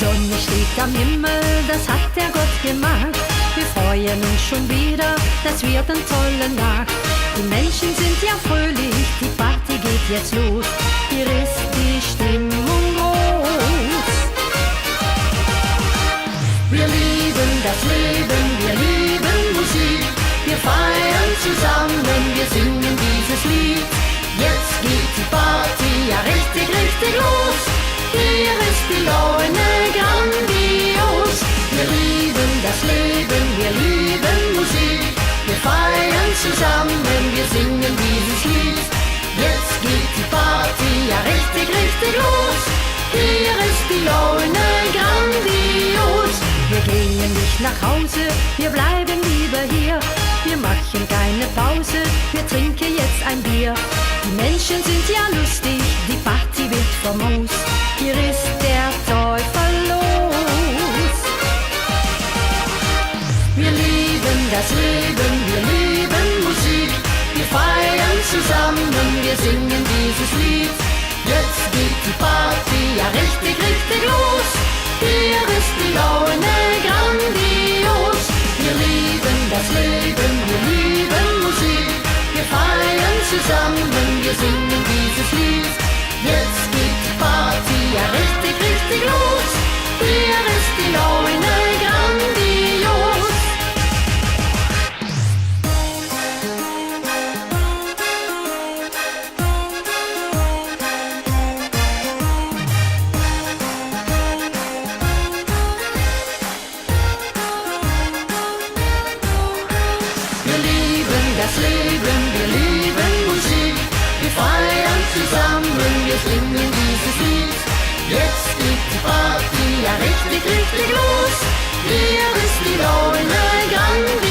Sonne steht am Himmel, das hat der Gott gemacht. Wir freuen uns schon wieder, das wird eine tolle Nacht. Die Menschen sind ja fröhlich, die Party geht jetzt los. Hier ist die Stimmung groß. Wir lieben das Leben, wir lieben Musik. Wir feiern zusammen, wir singen dieses Lied. Jetzt geht die Party ja richtig, richtig los. Hier ist die Laune grandios. Wir lieben das Leben, wir lieben Musik. Wir feiern zusammen, wir singen dieses Lied. Jetzt geht die Party ja richtig, richtig los. Hier ist die Laune grandios. Wir gehen nicht nach Hause, wir bleiben lieber hier. Wir machen keine Pause, wir trinken jetzt ein Bier. Die Menschen sind ja lustig, die Party wird famos. Hier ist der Teufel los. Wir lieben das Leben, wir lieben Musik. Wir feiern zusammen, wir singen dieses Lied. Jetzt geht die Party ja richtig, richtig los. Hier ist die Laune grandios. Wir lieben das Leben, wir lieben Musik. Wir feiern zusammen, wir singen dieses Lied. Jetzt geht die Party ja richtig, richtig los. Hier ist die Laune grandios. Das Leben, wir lieben Musik. Wir feiern zusammen, wir singen dieses Lied. Jetzt geht die Party ja richtig, richtig los. Hier ist die Laune grandios.